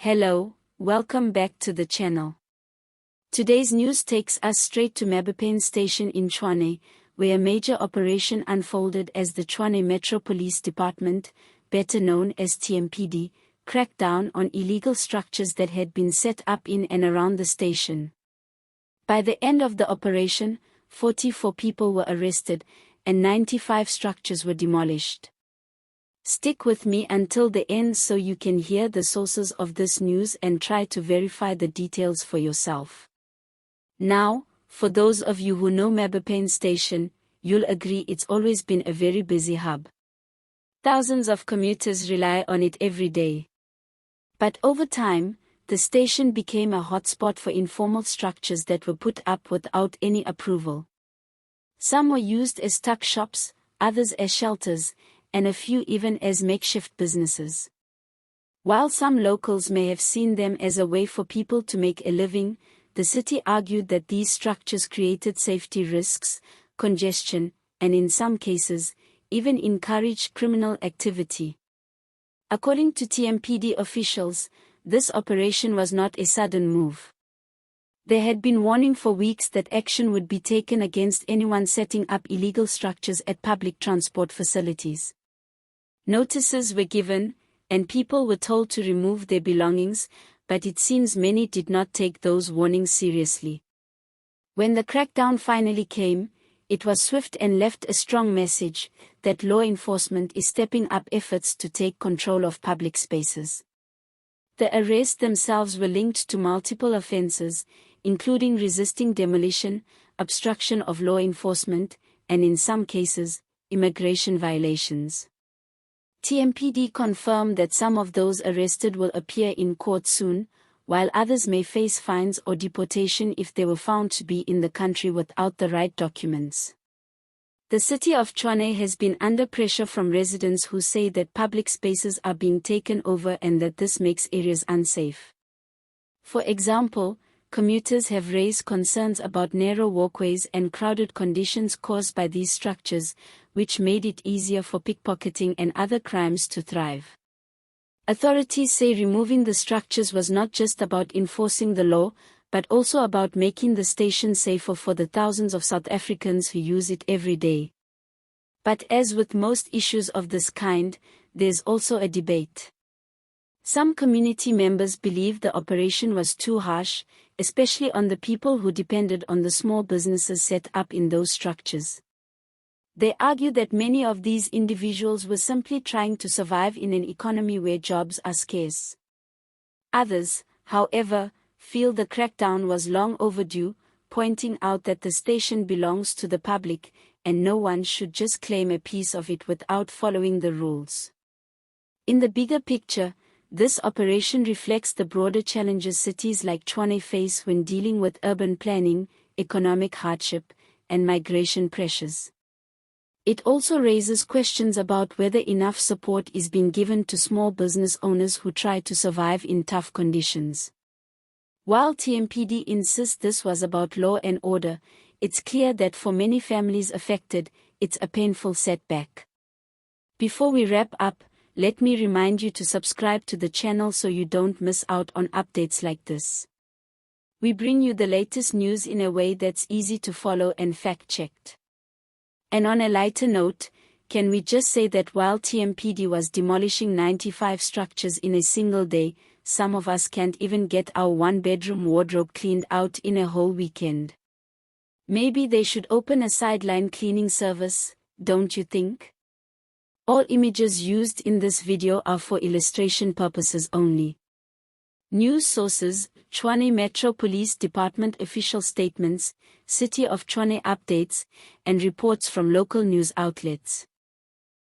Hello, welcome back to the channel. Today's news takes us straight to Mabopane station in Tshwane, where a major operation unfolded as the Tshwane Metro Police Department, better known as TMPD, cracked down on illegal structures that had been set up in and around the station. By the end of the operation, 44 people were arrested, and 95 structures were demolished. Stick with me until the end so you can hear the sources of this news and try to verify the details for yourself. Now, for those of you who know Mabopane station, you'll agree it's always been a very busy hub. Thousands of commuters rely on it every day. But over time, the station became a hotspot for informal structures that were put up without any approval. Some were used as tuck shops, others as shelters, and a few even as makeshift businesses. While some locals may have seen them as a way for people to make a living, the city argued that these structures created safety risks, congestion, and in some cases, even encouraged criminal activity. According to TMPD officials, this operation was not a sudden move. There had been warning for weeks that action would be taken against anyone setting up illegal structures at public transport facilities. Notices were given, and people were told to remove their belongings, but it seems many did not take those warnings seriously. When the crackdown finally came, it was swift and left a strong message that law enforcement is stepping up efforts to take control of public spaces. The arrests themselves were linked to multiple offenses, including resisting demolition, obstruction of law enforcement, and in some cases, immigration violations. TMPD confirmed that some of those arrested will appear in court soon, while others may face fines or deportation if they were found to be in the country without the right documents. The city of Tshwane has been under pressure from residents who say that public spaces are being taken over and that this makes areas unsafe. For example, commuters have raised concerns about narrow walkways and crowded conditions caused by these structures, which made it easier for pickpocketing and other crimes to thrive. Authorities say removing the structures was not just about enforcing the law, but also about making the station safer for the thousands of South Africans who use it every day. But as with most issues of this kind, there's also a debate. Some community members believe the operation was too harsh, especially on the people who depended on the small businesses set up in those structures. They argue that many of these individuals were simply trying to survive in an economy where jobs are scarce. Others, however, feel the crackdown was long overdue, pointing out that the station belongs to the public, and no one should just claim a piece of it without following the rules. In the bigger picture, this operation reflects the broader challenges cities like Tshwane face when dealing with urban planning, economic hardship, and migration pressures. It also raises questions about whether enough support is being given to small business owners who try to survive in tough conditions. While TMPD insists this was about law and order, it's clear that for many families affected, it's a painful setback. Before we wrap up, let me remind you to subscribe to the channel so you don't miss out on updates like this. We bring you the latest news in a way that's easy to follow and fact-checked. And on a lighter note, can we just say that while TMPD was demolishing 95 structures in a single day, some of us can't even get our one-bedroom wardrobe cleaned out in a whole weekend? Maybe they should open a sideline cleaning service, don't you think? All images used in this video are for illustration purposes only. News sources: Tshwane Metro Police Department official statements, City of Tshwane updates, and reports from local news outlets.